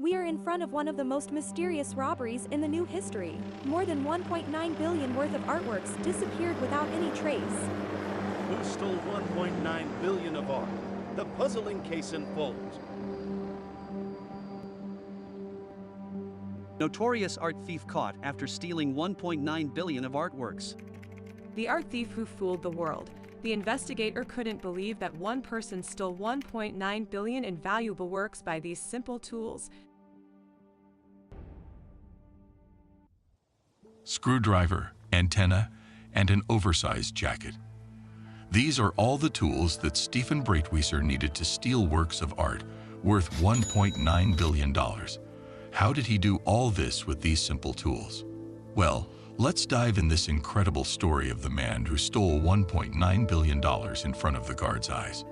We are in front of one of the most mysterious robberies in the new history. More than 1.9 billion worth of artworks disappeared without any trace. Who stole 1.9 billion of art? The puzzling case unfolds. Notorious art thief caught after stealing 1.9 billion of artworks. The art thief who fooled the world. The investigator couldn't believe that one person stole 1.9 billion in valuable works by these simple tools. Screwdriver, antenna, and an oversized jacket. These are all the tools that Stéphane Breitwieser needed to steal works of art worth $1.9 billion. How did he do all this with these simple tools? Well, let's dive in this incredible story of the man who stole $1.9 billion in front of the guard's eyes.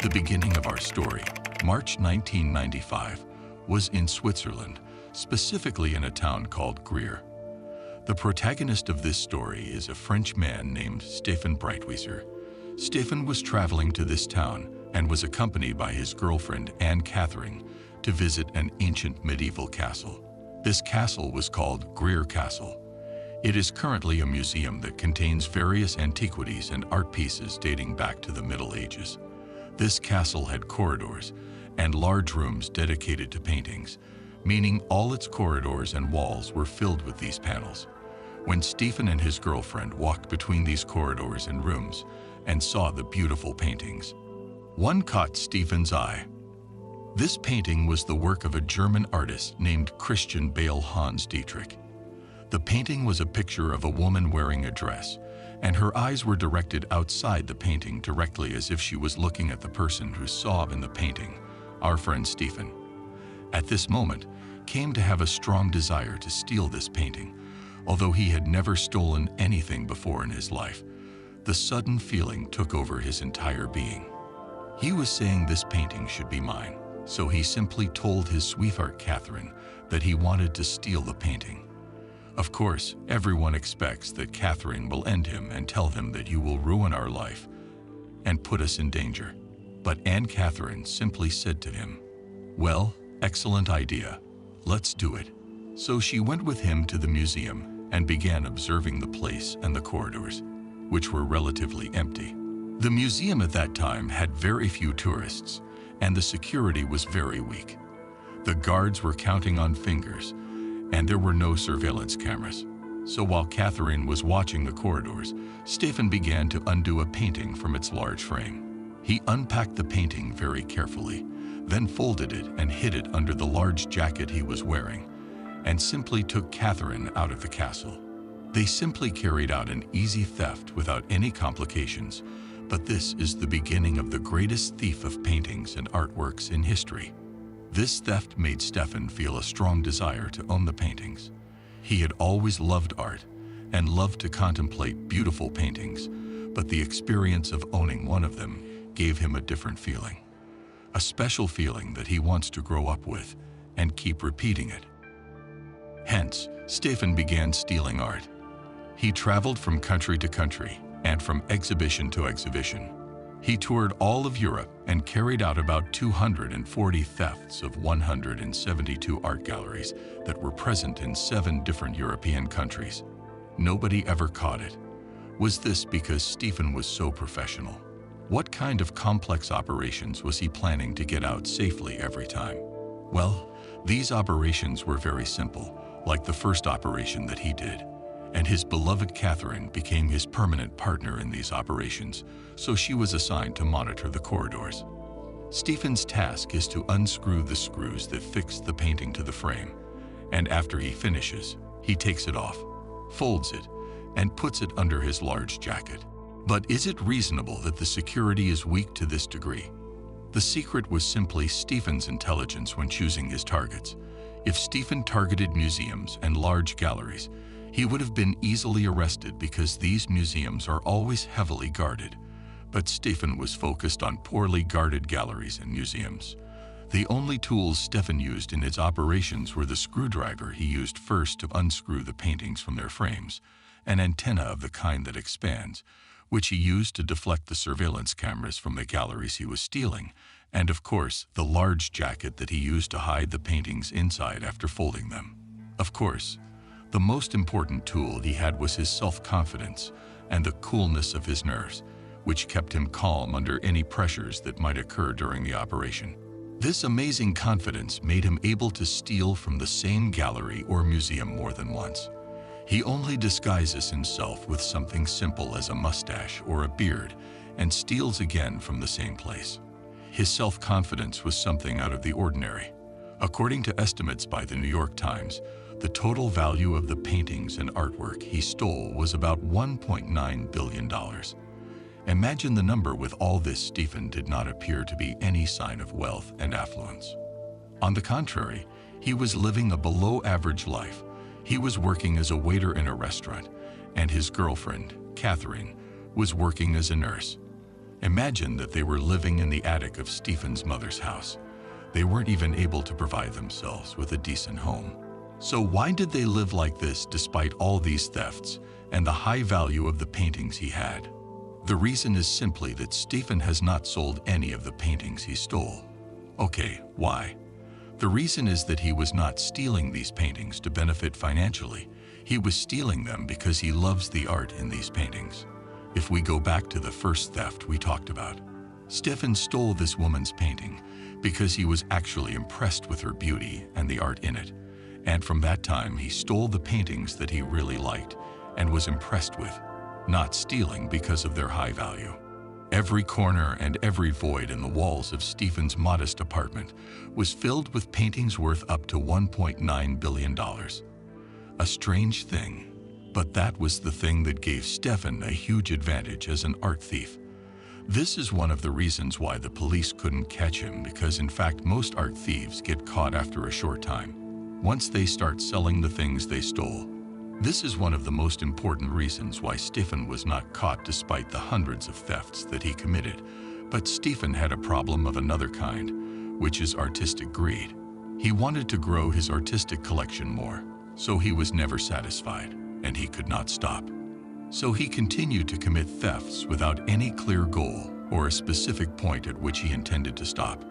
The beginning of our story, March 1995, was in Switzerland, specifically in a town called Greer. The protagonist of this story is a French man named Stéphane Breitwieser. Stéphane was traveling to this town and was accompanied by his girlfriend, Anne-Catherine, to visit an ancient medieval castle. This castle was called Greer Castle. It is currently a museum that contains various antiquities and art pieces dating back to the Middle Ages. This castle had corridors and large rooms dedicated to paintings, meaning all its corridors and walls were filled with these panels. When Stéphane and his girlfriend walked between these corridors and rooms and saw the beautiful paintings, one caught Stéphane's eye. This painting was the work of a German artist named Christian Bale Hans Dietrich. The painting was a picture of a woman wearing a dress, and her eyes were directed outside the painting directly as if she was looking at the person who saw in the painting, our friend Stéphane. At this moment, came to have a strong desire to steal this painting, although he had never stolen anything before in his life. The sudden feeling took over his entire being. He was saying this painting should be mine, so he simply told his sweetheart Catherine that he wanted to steal the painting. Of course, everyone expects that Catherine will end him and tell him that you will ruin our life and put us in danger. But Anne-Catherine simply said to him, "Well, excellent idea. Let's do it." So she went with him to the museum and began observing the place and the corridors, which were relatively empty. The museum at that time had very few tourists, and the security was very weak. The guards were counting on fingers, and there were no surveillance cameras. So while Catherine was watching the corridors, Stéphane began to undo a painting from its large frame. He unpacked the painting very carefully, then folded it and hid it under the large jacket he was wearing, and simply took Catherine out of the castle. They simply carried out an easy theft without any complications, but this is the beginning of the greatest thief of paintings and artworks in history. This theft made Stéphane feel a strong desire to own the paintings. He had always loved art and loved to contemplate beautiful paintings, but the experience of owning one of them gave him a different feeling. A special feeling that he wants to grow up with and keep repeating it. Hence, Stéphane began stealing art. He traveled from country to country and from exhibition to exhibition. He toured all of Europe and carried out about 240 thefts of 172 art galleries that were present in 7 different European countries. Nobody ever caught it. Was this because Stéphane was so professional? What kind of complex operations was he planning to get out safely every time? Well, these operations were very simple, like the first operation that he did. And his beloved Catherine became his permanent partner in these operations, so she was assigned to monitor the corridors. Stéphane's task is to unscrew the screws that fix the painting to the frame, and after he finishes, he takes it off, folds it, and puts it under his large jacket. But is it reasonable that the security is weak to this degree? The secret was simply Stéphane's intelligence when choosing his targets. If Stéphane targeted museums and large galleries, he would have been easily arrested because these museums are always heavily guarded. But Stéphane was focused on poorly guarded galleries and museums. The only tools Stéphane used in his operations were the screwdriver he used first to unscrew the paintings from their frames, an antenna of the kind that expands, which he used to deflect the surveillance cameras from the galleries he was stealing, and of course, the large jacket that he used to hide the paintings inside after folding them. Of course, the most important tool he had was his self-confidence and the coolness of his nerves, which kept him calm under any pressures that might occur during the operation. This amazing confidence made him able to steal from the same gallery or museum more than once. He only disguises himself with something simple as a mustache or a beard and steals again from the same place. His self-confidence was something out of the ordinary. According to estimates by the New York Times, the total value of the paintings and artwork he stole was about $1.9 billion. Imagine the number. With all this, Stéphane did not appear to be any sign of wealth and affluence. On the contrary, he was living a below-average life. He was working as a waiter in a restaurant, and his girlfriend, Catherine, was working as a nurse. Imagine that they were living in the attic of Stéphane's mother's house. They weren't even able to provide themselves with a decent home. So why did they live like this despite all these thefts and the high value of the paintings he had? The reason is simply that Stéphane has not sold any of the paintings he stole. Okay, why? The reason is that he was not stealing these paintings to benefit financially. He was stealing them because he loves the art in these paintings. If we go back to the first theft we talked about, Stéphane stole this woman's painting because he was actually impressed with her beauty and the art in it. And from that time, he stole the paintings that he really liked and was impressed with, not stealing because of their high value. Every corner and every void in the walls of Stéphane's modest apartment was filled with paintings worth up to $1.9 billion. A strange thing, but that was the thing that gave Stéphane a huge advantage as an art thief. This is one of the reasons why the police couldn't catch him, because in fact most art thieves get caught after a short time, once they start selling the things they stole. This is one of the most important reasons why Stéphane was not caught despite the hundreds of thefts that he committed. But Stéphane had a problem of another kind, which is artistic greed. He wanted to grow his artistic collection more, so he was never satisfied, and he could not stop. So he continued to commit thefts without any clear goal or a specific point at which he intended to stop.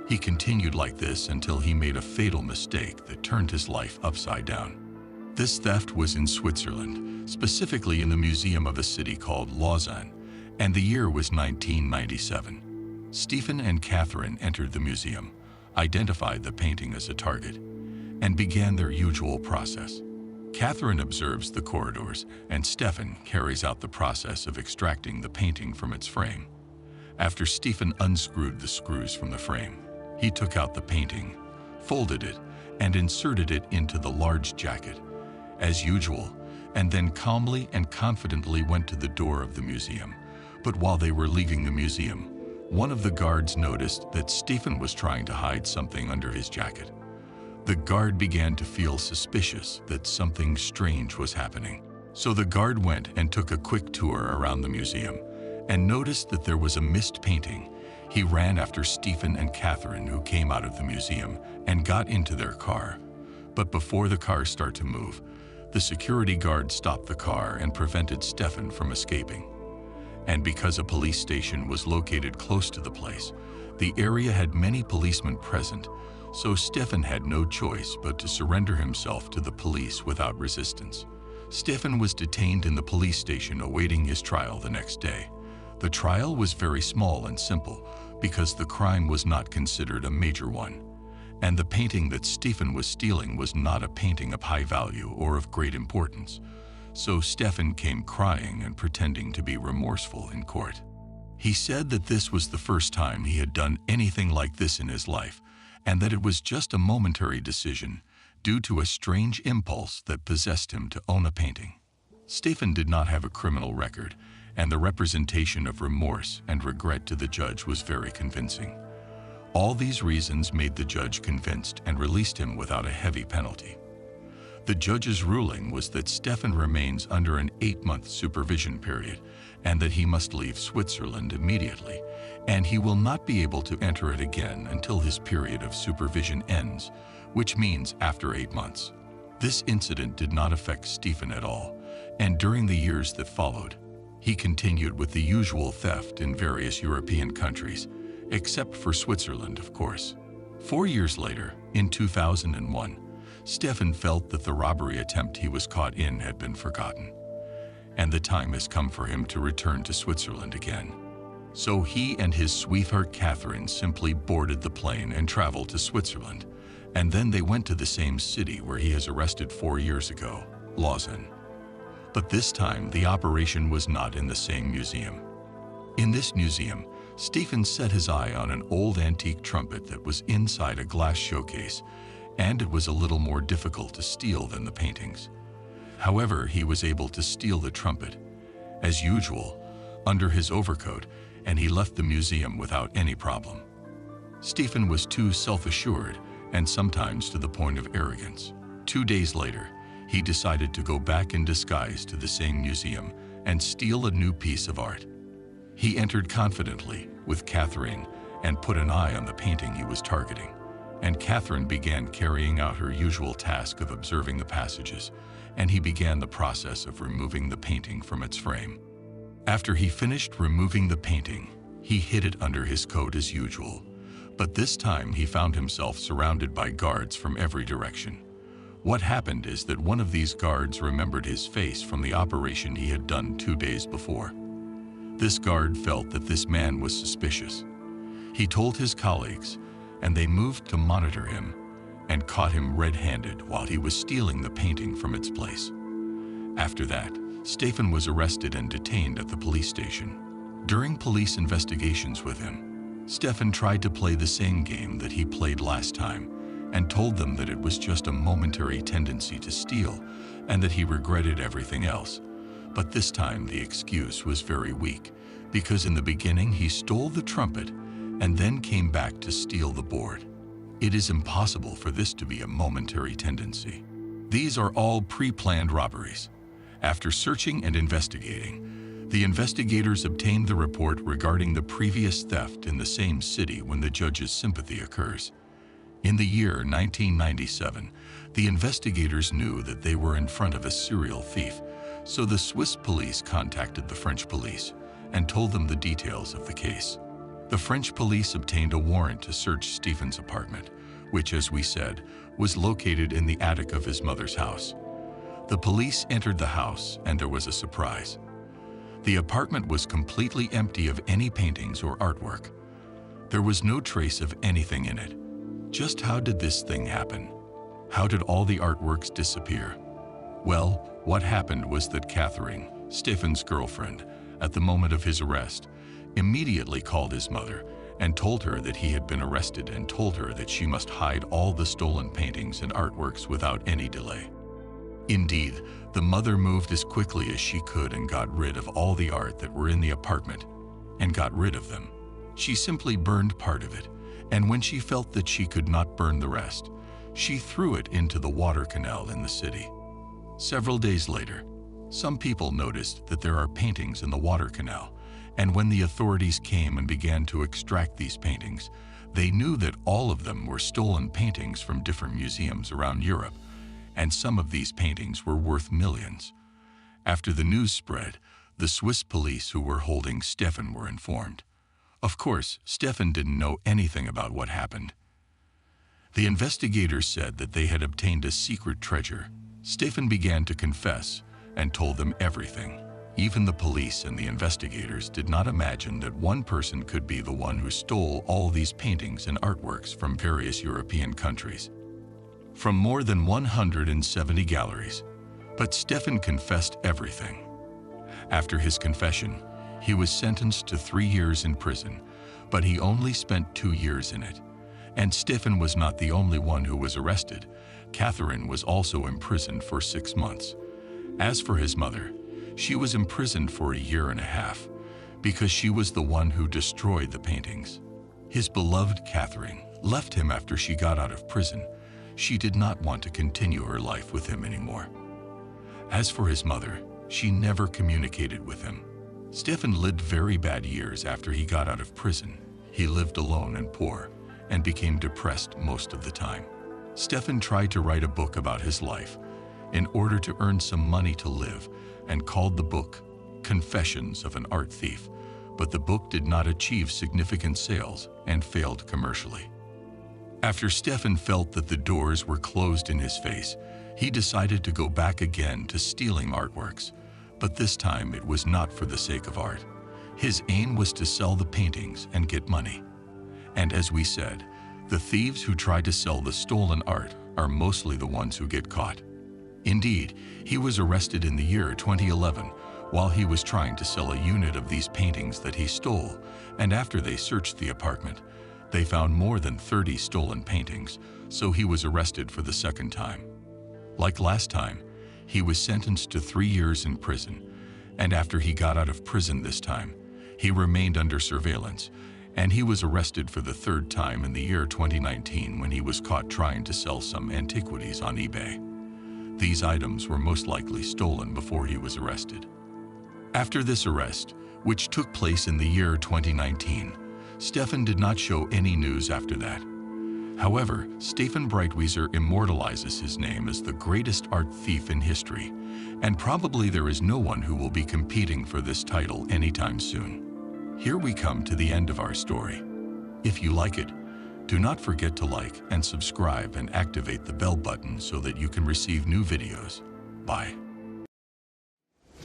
He continued like this until he made a fatal mistake that turned his life upside down. This theft was in Switzerland, specifically in the museum of a city called Lausanne, and the year was 1997. Stéphane and Catherine entered the museum, identified the painting as a target, and began their usual process. Catherine observes the corridors, and Stéphane carries out the process of extracting the painting from its frame. After Stéphane unscrewed the screws from the frame, he took out the painting, folded it, and inserted it into the large jacket, as usual, and then calmly and confidently went to the door of the museum. But while they were leaving the museum, one of the guards noticed that Stéphane was trying to hide something under his jacket. The guard began to feel suspicious that something strange was happening. So the guard went and took a quick tour around the museum and noticed that there was a missed painting. He ran after Stéphane and Catherine, who came out of the museum, and got into their car. But before the car started to move, the security guard stopped the car and prevented Stéphane from escaping. And because a police station was located close to the place, the area had many policemen present, so Stéphane had no choice but to surrender himself to the police without resistance. Stéphane was detained in the police station awaiting his trial the next day. The trial was very small and simple because the crime was not considered a major one. And the painting that Stéphane was stealing was not a painting of high value or of great importance. So Stéphane came crying and pretending to be remorseful in court. He said that this was the first time he had done anything like this in his life, and that it was just a momentary decision due to a strange impulse that possessed him to own a painting. Stéphane did not have a criminal record, and the representation of remorse and regret to the judge was very convincing. All these reasons made the judge convinced and released him without a heavy penalty. The judge's ruling was that Stéphane remains under an 8-month supervision period and that he must leave Switzerland immediately, and he will not be able to enter it again until his period of supervision ends, which means after 8 months. This incident did not affect Stéphane at all, and during the years that followed, He continued with the usual theft in various European countries, except for Switzerland, of course. 4 years later, in 2001, Stéphane felt that the robbery attempt he was caught in had been forgotten, and the time has come for him to return to Switzerland again. So he and his sweetheart Catherine simply boarded the plane and traveled to Switzerland, and then they went to the same city where he was arrested 4 years ago, Lausanne. But this time, the operation was not in the same museum. In this museum, Stéphane set his eye on an old antique trumpet that was inside a glass showcase, and it was a little more difficult to steal than the paintings. However, he was able to steal the trumpet, as usual, under his overcoat, and he left the museum without any problem. Stéphane was too self-assured and sometimes to the point of arrogance. 2 days later, he decided to go back in disguise to the same museum and steal a new piece of art. He entered confidently with Catherine and put an eye on the painting he was targeting, and Catherine began carrying out her usual task of observing the passages, and he began the process of removing the painting from its frame. After he finished removing the painting, he hid it under his coat as usual, but this time he found himself surrounded by guards from every direction. What happened is that one of these guards remembered his face from the operation he had done 2 days before. This guard felt that this man was suspicious. He told his colleagues, and they moved to monitor him and caught him red-handed while he was stealing the painting from its place. After that, Stéphane was arrested and detained at the police station. During police investigations with him, Stéphane tried to play the same game that he played last time and told them that it was just a momentary tendency to steal and that he regretted everything else. But this time the excuse was very weak, because in the beginning he stole the trumpet and then came back to steal the board. It is impossible for this to be a momentary tendency. These are all pre-planned robberies. After searching and investigating, the investigators obtained the report regarding the previous theft in the same city when the judge's sympathy occurs. In the year 1997, the investigators knew that they were in front of a serial thief, so the Swiss police contacted the French police and told them the details of the case. The French police obtained a warrant to search Stéphane's apartment, which, as we said, was located in the attic of his mother's house. The police entered the house and there was a surprise. The apartment was completely empty of any paintings or artwork. There was no trace of anything in it. Just how did this thing happen? How did all the artworks disappear? Well, what happened was that Catherine, Stéphane's girlfriend, at the moment of his arrest, immediately called his mother and told her that he had been arrested and told her that she must hide all the stolen paintings and artworks without any delay. Indeed, the mother moved as quickly as she could and got rid of all the art that were in the apartment, and got rid of them. She simply burned part of it, and when she felt that she could not burn the rest, she threw it into the water canal in the city. Several days later, some people noticed that there are paintings in the water canal, and when the authorities came and began to extract these paintings, they knew that all of them were stolen paintings from different museums around Europe, and some of these paintings were worth millions. After the news spread, the Swiss police who were holding Stéphane were informed. Of course, Stéphane didn't know anything about what happened. The investigators said that they had obtained a secret treasure. Stéphane began to confess and told them everything. Even the police and the investigators did not imagine that one person could be the one who stole all these paintings and artworks from various European countries, from more than 170 galleries. But Stéphane confessed everything. After his confession, he was sentenced to 3 years in prison, but he only spent 2 years in it. And Stéphane was not the only one who was arrested. Catherine was also imprisoned for 6 months. As for his mother, she was imprisoned for 1.5 years because she was the one who destroyed the paintings. His beloved Catherine left him after she got out of prison. She did not want to continue her life with him anymore. As for his mother, she never communicated with him. Stéphane lived very bad years after he got out of prison. He lived alone and poor and became depressed most of the time. Stéphane tried to write a book about his life in order to earn some money to live, and called the book Confessions of an Art Thief, but the book did not achieve significant sales and failed commercially. After Stéphane felt that the doors were closed in his face, he decided to go back again to stealing artworks, but this time it was not for the sake of art. His aim was to sell the paintings and get money. And as we said, the thieves who try to sell the stolen art are mostly the ones who get caught. Indeed, he was arrested in the year 2011 while he was trying to sell a unit of these paintings that he stole, and after they searched the apartment, they found more than 30 stolen paintings, so he was arrested for the second time. Like last time, he was sentenced to 3 years in prison, and after he got out of prison this time, he remained under surveillance, and he was arrested for the third time in the year 2019 when he was caught trying to sell some antiquities on eBay. These items were most likely stolen before he was arrested. After this arrest, which took place in the year 2019, Stéphane did not show any news after that. However, Stéphane Breitwieser immortalizes his name as the greatest art thief in history, and probably there is no one who will be competing for this title anytime soon. Here we come to the end of our story. If you like it, do not forget to like and subscribe and activate the bell button so that you can receive new videos. Bye.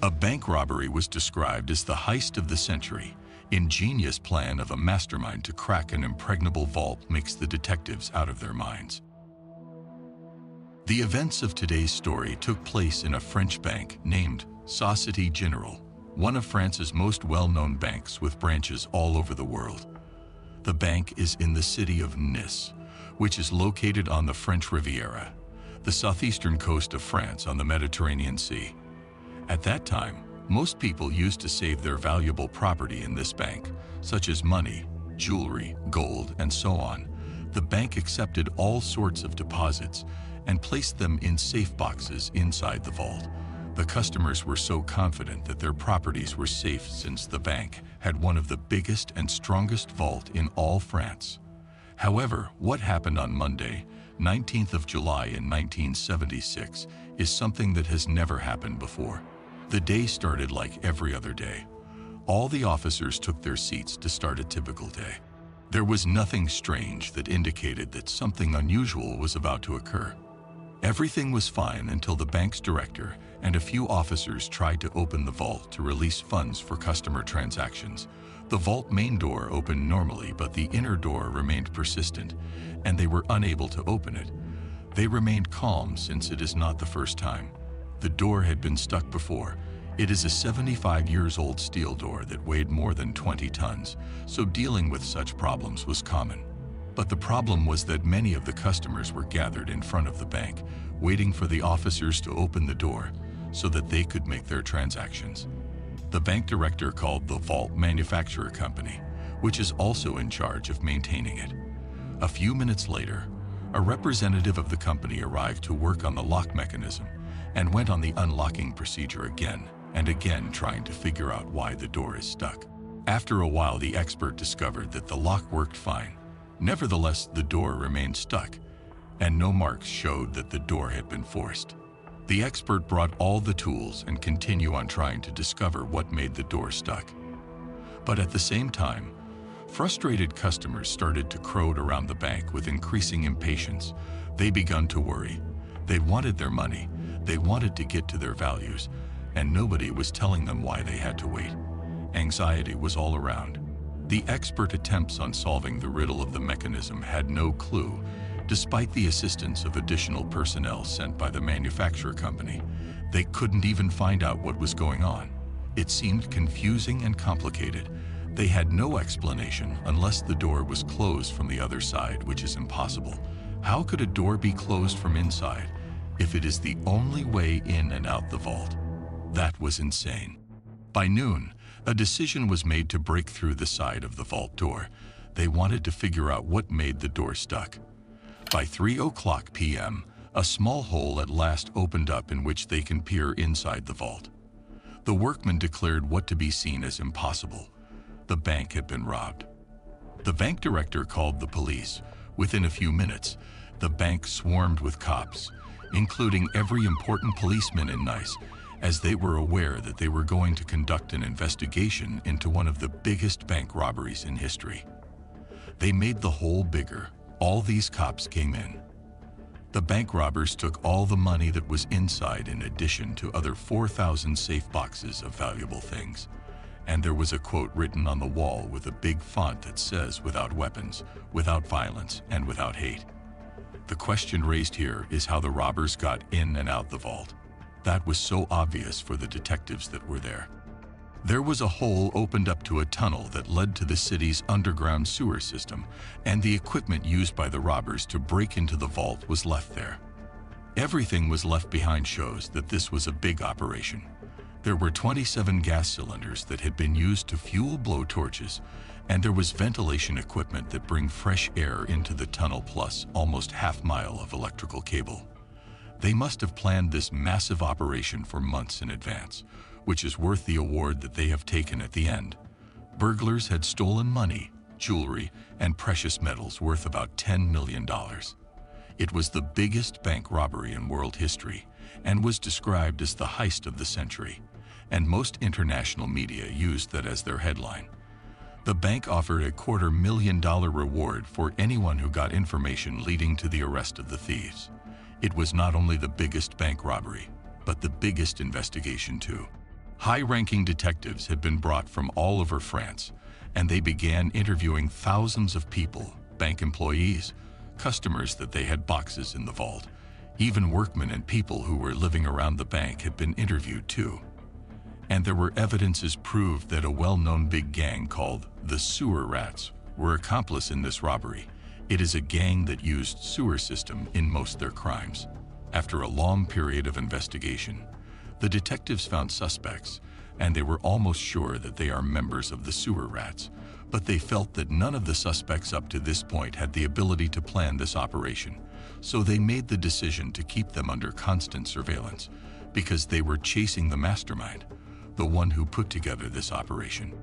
A bank robbery was described as the heist of the century. Ingenious plan of a mastermind to crack an impregnable vault makes the detectives out of their minds. The events of today's story took place in a French bank named Société Générale, one of France's most well-known banks with branches all over the world. The bank is in the city of Nice, which is located on the French Riviera, the southeastern coast of France on the Mediterranean Sea. At that time, most people used to save their valuable property in this bank, such as money, jewelry, gold, and so on. The bank accepted all sorts of deposits and placed them in safe boxes inside the vault. The customers were so confident that their properties were safe since the bank had one of the biggest and strongest vault in all France. However, what happened on Monday, 19th of July in 1976, is something that has never happened before. The day started like every other day. All the officers took their seats to start a typical day. There was nothing strange that indicated that something unusual was about to occur. Everything was fine until the bank's director and a few officers tried to open the vault to release funds for customer transactions. The vault main door opened normally, but the inner door remained persistent, and they were unable to open it. They remained calm since it is not the first time. The door had been stuck before. It is a 75-year-old steel door that weighed more than 20 tons, so dealing with such problems was common. But the problem was that many of the customers were gathered in front of the bank, waiting for the officers to open the door so that they could make their transactions. The bank director called the vault manufacturer company, which is also in charge of maintaining it. A few minutes later, a representative of the company arrived to work on the lock mechanism and went on the unlocking procedure again and again, trying to figure out why the door is stuck. After a while, the expert discovered that the lock worked fine. Nevertheless, the door remained stuck, and no marks showed that the door had been forced. The expert brought all the tools and continued on trying to discover what made the door stuck. But at the same time, frustrated customers started to crowd around the bank with increasing impatience. They began to worry. They wanted their money. They wanted to get to their values, and nobody was telling them why they had to wait. Anxiety was all around. The expert attempts on solving the riddle of the mechanism had no clue, despite the assistance of additional personnel sent by the manufacturer company. They couldn't even find out what was going on. It seemed confusing and complicated. They had no explanation unless the door was closed from the other side, which is impossible. How could a door be closed from inside if it is the only way in and out the vault? That was insane. By noon, a decision was made to break through the side of the vault door. They wanted to figure out what made the door stuck. By 3:00 p.m., a small hole at last opened up in which they can peer inside the vault. The workmen declared what to be seen as impossible. The bank had been robbed. The bank director called the police. Within a few minutes, the bank swarmed with cops, including every important policeman in Nice, as they were aware that they were going to conduct an investigation into one of the biggest bank robberies in history. They made the hole bigger. All these cops came in. The bank robbers took all the money that was inside in addition to other 4,000 safe boxes of valuable things. And there was a quote written on the wall with a big font that says, "Without weapons, without violence, and without hate." The question raised here is how the robbers got in and out the vault. That was so obvious for the detectives that were there. There was a hole opened up to a tunnel that led to the city's underground sewer system, and the equipment used by the robbers to break into the vault was left there. Everything was left behind shows that this was a big operation. There were 27 gas cylinders that had been used to fuel blowtorches, and there was ventilation equipment that bring fresh air into the tunnel, plus almost half-mile of electrical cable. They must have planned this massive operation for months in advance, which is worth the award that they have taken at the end. Burglars had stolen money, jewelry, and precious metals worth about $10 million. It was the biggest bank robbery in world history and was described as the heist of the century, and most international media used that as their headline. The bank offered a $250,000 reward for anyone who got information leading to the arrest of the thieves. It was not only the biggest bank robbery, but the biggest investigation too. High-ranking detectives had been brought from all over France, and they began interviewing thousands of people, bank employees, customers that they had boxes in the vault. Even workmen and people who were living around the bank had been interviewed too. And there were evidences proved that a well-known big gang called the Sewer Rats were accomplice in this robbery. It is a gang that used sewer system in most their crimes. After a long period of investigation, the detectives found suspects, and they were almost sure that they are members of the Sewer Rats, but they felt that none of the suspects up to this point had the ability to plan this operation, so they made the decision to keep them under constant surveillance, because they were chasing the mastermind, the one who put together this operation.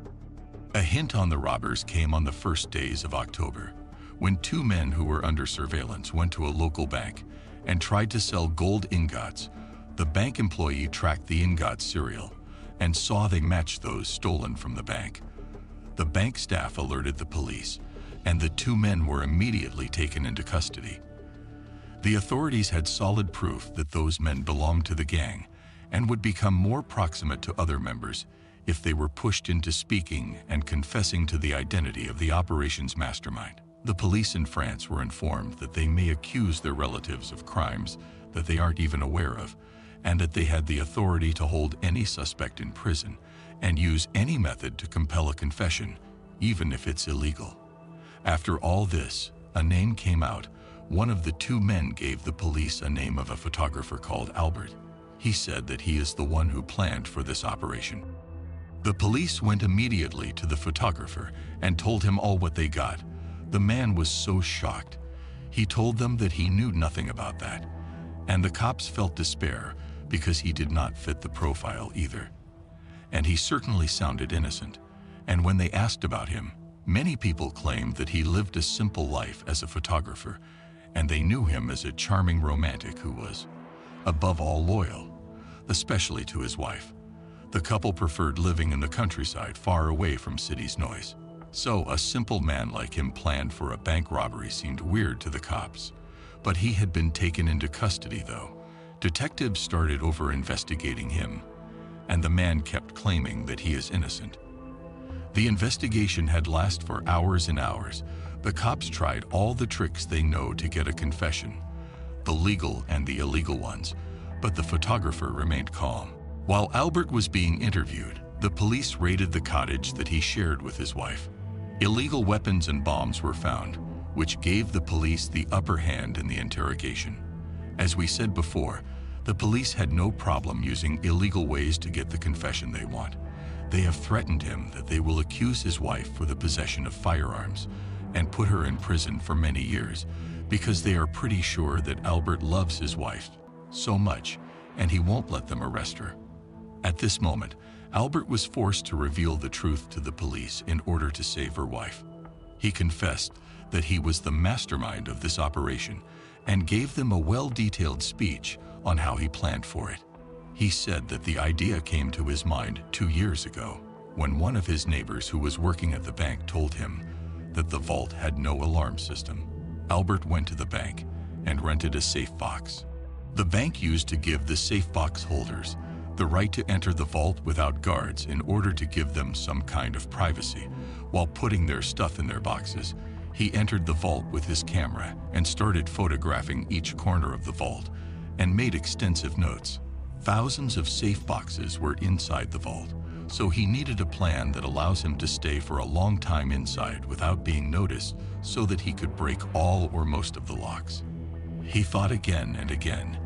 A hint on the robbers came on the first days of October, when two men who were under surveillance went to a local bank and tried to sell gold ingots. The bank employee tracked the ingot serial and saw they matched those stolen from the bank. The bank staff alerted the police, and the two men were immediately taken into custody. The authorities had solid proof that those men belonged to the gang and would become more proximate to other members if they were pushed into speaking and confessing to the identity of the operation's mastermind. The police in France were informed that they may accuse their relatives of crimes that they aren't even aware of, and that they had the authority to hold any suspect in prison and use any method to compel a confession, even if it's illegal. After all this, a name came out. One of the two men gave the police a name of a photographer called Albert. He said that he is the one who planned for this operation. The police went immediately to the photographer and told him all what they got. The man was so shocked. He told them that he knew nothing about that, and the cops felt despair because he did not fit the profile either. And he certainly sounded innocent, and when they asked about him, many people claimed that he lived a simple life as a photographer, and they knew him as a charming romantic who was, above all, loyal, especially to his wife. The couple preferred living in the countryside, far away from city's noise. So a simple man like him planned for a bank robbery seemed weird to the cops. But he had been taken into custody, though. Detectives started over-investigating him, and the man kept claiming that he is innocent. The investigation had lasted for hours and hours. The cops tried all the tricks they know to get a confession, the legal and the illegal ones, but the photographer remained calm. While Albert was being interviewed, the police raided the cottage that he shared with his wife. Illegal weapons and bombs were found, which gave the police the upper hand in the interrogation. As we said before, the police had no problem using illegal ways to get the confession they want. They have threatened him that they will accuse his wife for the possession of firearms and put her in prison for many years, because they are pretty sure that Albert loves his wife so much and he won't let them arrest her. At this moment, Albert was forced to reveal the truth to the police in order to save her wife. He confessed that he was the mastermind of this operation and gave them a well-detailed speech on how he planned for it. He said that the idea came to his mind 2 years ago, when one of his neighbors who was working at the bank told him that the vault had no alarm system. Albert went to the bank and rented a safe box. The bank used to give the safe box holders the right to enter the vault without guards in order to give them some kind of privacy. While putting their stuff in their boxes, he entered the vault with his camera and started photographing each corner of the vault and made extensive notes. Thousands of safe boxes were inside the vault, so he needed a plan that allows him to stay for a long time inside without being noticed so that he could break all or most of the locks. He thought again and again,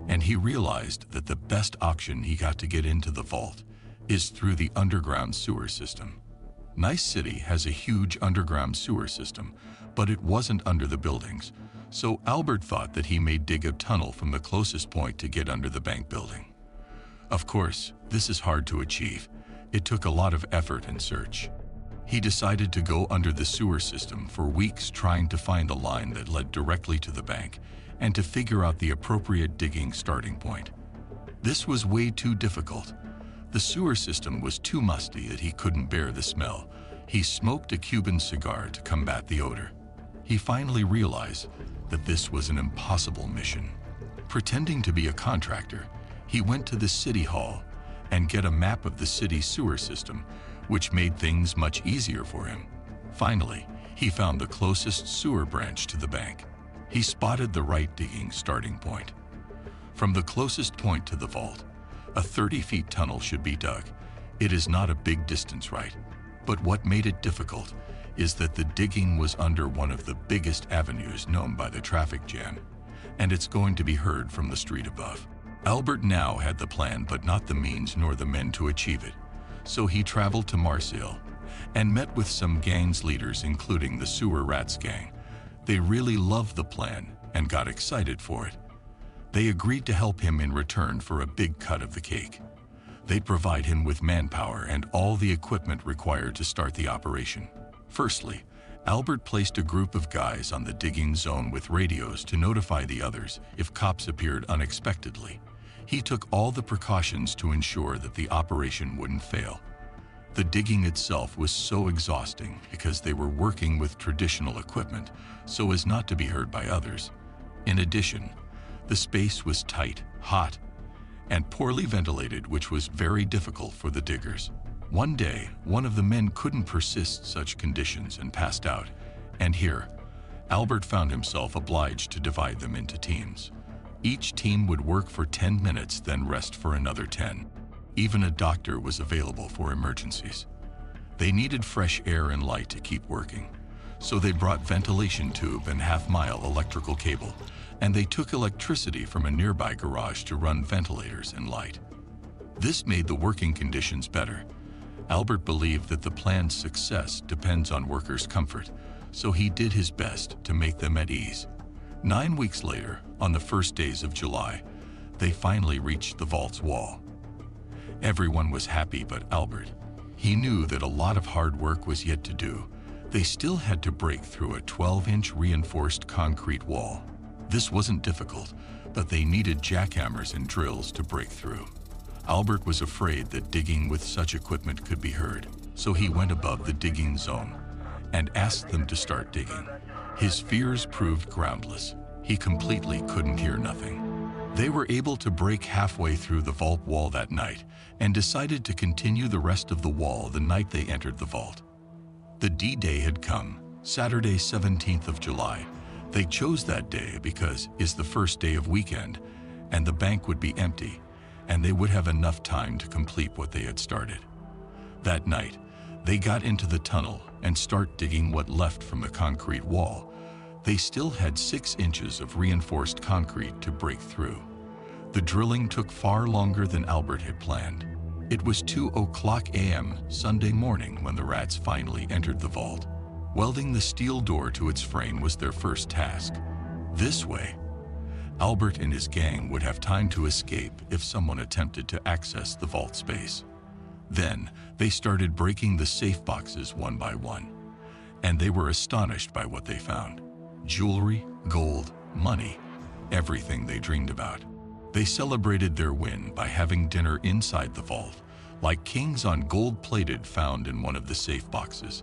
and he realized that the best option he got to get into the vault is through the underground sewer system. Nice City has a huge underground sewer system, but it wasn't under the buildings, so Albert thought that he may dig a tunnel from the closest point to get under the bank building. Of course, this is hard to achieve. It took a lot of effort and search. He decided to go under the sewer system for weeks, trying to find a line that led directly to the bank and to figure out the appropriate digging starting point. This was way too difficult. The sewer system was too musty that he couldn't bear the smell. He smoked a Cuban cigar to combat the odor. He finally realized that this was an impossible mission. Pretending to be a contractor, he went to the city hall and get a map of the city's sewer system, which made things much easier for him. Finally, he found the closest sewer branch to the bank. He spotted the right digging starting point. From the closest point to the vault, a 30-foot tunnel should be dug. It is not a big distance, right? But what made it difficult is that the digging was under one of the biggest avenues known by the traffic jam, and it's going to be heard from the street above. Albert now had the plan, but not the means nor the men to achieve it. So he traveled to Marseille and met with some gang's leaders, including the Sewer Rats gang. They really loved the plan and got excited for it. They agreed to help him in return for a big cut of the cake. They'd provide him with manpower and all the equipment required to start the operation. Firstly, Albert placed a group of guys on the digging zone with radios to notify the others if cops appeared unexpectedly. He took all the precautions to ensure that the operation wouldn't fail. The digging itself was so exhausting because they were working with traditional equipment so as not to be heard by others. In addition, the space was tight, hot, and poorly ventilated, which was very difficult for the diggers. One day, one of the men couldn't persist such conditions and passed out, and here, Albert found himself obliged to divide them into teams. Each team would work for 10 minutes, then rest for another 10. Even a doctor was available for emergencies. They needed fresh air and light to keep working, so they brought ventilation tube and half-mile electrical cable, and they took electricity from a nearby garage to run ventilators and light. This made the working conditions better. Albert believed that the plan's success depends on workers' comfort, so he did his best to make them at ease. 9 weeks later, on the first days of July, they finally reached the vault's wall. Everyone was happy but Albert. He knew that a lot of hard work was yet to do. They still had to break through a 12-inch reinforced concrete wall. This wasn't difficult, but they needed jackhammers and drills to break through. Albert was afraid that digging with such equipment could be heard, so he went above the digging zone and asked them to start digging. His fears proved groundless. He completely couldn't hear nothing. They were able to break halfway through the vault wall that night and decided to continue the rest of the wall the night they entered the vault. The D-Day had come, Saturday 17th of July. They chose that day because it's the first day of weekend and the bank would be empty and they would have enough time to complete what they had started. That night, they got into the tunnel and start digging what left from the concrete wall. They still had 6 inches of reinforced concrete to break through. The drilling took far longer than Albert had planned. It was 2:00 a.m. Sunday morning when the rats finally entered the vault. Welding the steel door to its frame was their first task. This way, Albert and his gang would have time to escape if someone attempted to access the vault space. Then, they started breaking the safe boxes one by one, and they were astonished by what they found. Jewelry, gold, money, everything they dreamed about. They celebrated their win by having dinner inside the vault, like kings on gold-plated found in one of the safe boxes.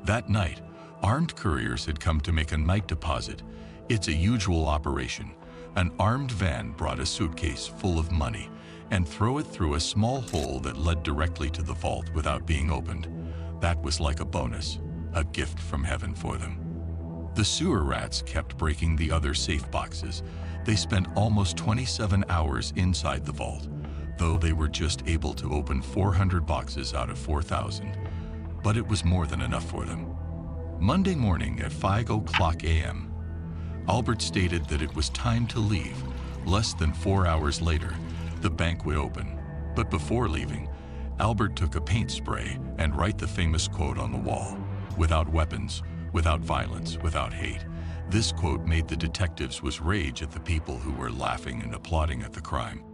That night, armed couriers had come to make a night deposit. It's a usual operation. An armed van brought a suitcase full of money and throw it through a small hole that led directly to the vault without being opened. That was like a bonus, a gift from heaven for them. The sewer rats kept breaking the other safe boxes. They spent almost 27 hours inside the vault, though they were just able to open 400 boxes out of 4,000. But it was more than enough for them. Monday morning at 5:00 a.m., Albert stated that it was time to leave. Less than 4 hours later, the bank would open. But before leaving, Albert took a paint spray and wrote the famous quote on the wall, "Without weapons, without violence, without hate." This quote made the detectives was rage at the people who were laughing and applauding at the crime,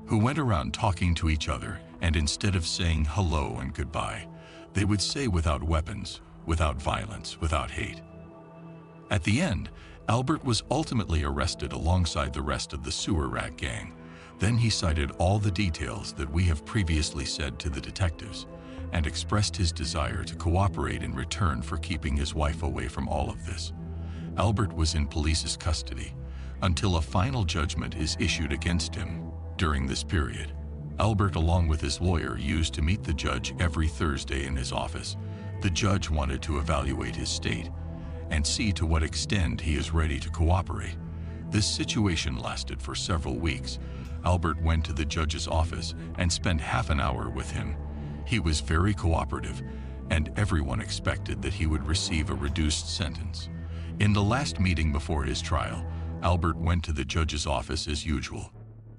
who went around talking to each other, and instead of saying hello and goodbye, they would say without weapons, without violence, without hate. At the end, Albert was ultimately arrested alongside the rest of the sewer rat gang. Then he cited all the details that we have previously said to the detectives and expressed his desire to cooperate in return for keeping his wife away from all of this. Albert was in police's custody until a final judgment is issued against him. During this period, Albert, along with his lawyer, used to meet the judge every Thursday in his office. The judge wanted to evaluate his state and see to what extent he is ready to cooperate. This situation lasted for several weeks. Albert went to the judge's office and spent half an hour with him. He was very cooperative, and everyone expected that he would receive a reduced sentence. In the last meeting before his trial, Albert went to the judge's office as usual.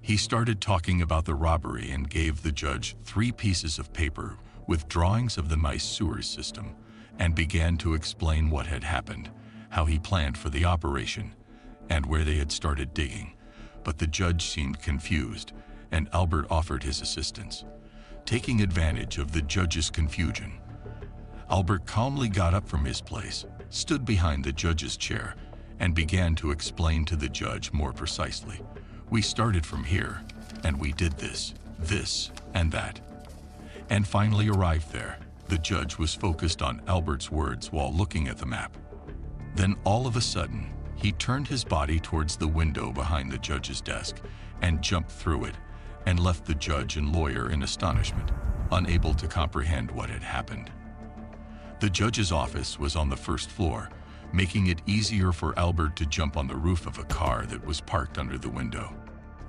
He started talking about the robbery and gave the judge 3 pieces of paper with drawings of the nice sewers system, and began to explain what had happened, how he planned for the operation, and where they had started digging. But the judge seemed confused, and Albert offered his assistance. Taking advantage of the judge's confusion, Albert calmly got up from his place, stood behind the judge's chair, and began to explain to the judge more precisely. "We started from here, and we did this, and that," and finally arrived there. The judge was focused on Albert's words while looking at the map. Then all of a sudden, he turned his body towards the window behind the judge's desk and jumped through it, and left the judge and lawyer in astonishment, unable to comprehend what had happened. The judge's office was on the first floor, making it easier for Albert to jump on the roof of a car that was parked under the window.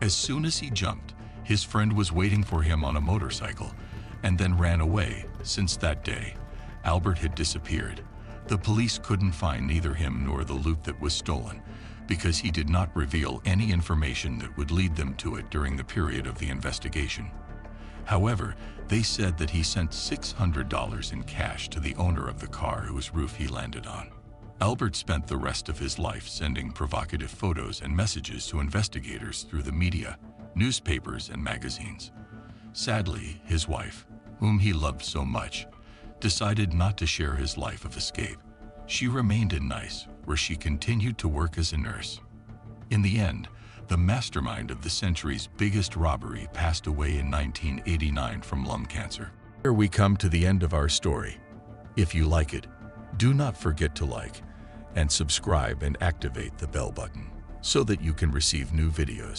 As soon as he jumped, his friend was waiting for him on a motorcycle, and then ran away. Since that day, Albert had disappeared. The police couldn't find neither him nor the loot that was stolen, because he did not reveal any information that would lead them to it during the period of the investigation. However, they said that he sent $600 in cash to the owner of the car whose roof he landed on. Albert spent the rest of his life sending provocative photos and messages to investigators through the media, newspapers, and magazines. Sadly, his wife, whom he loved so much, decided not to share his life of escape. She remained in Nice, where she continued to work as a nurse. In the end, the mastermind of the century's biggest robbery passed away in 1989 from lung cancer. Here we come to the end of our story. If you like it, do not forget to like and subscribe and activate the bell button so that you can receive new videos.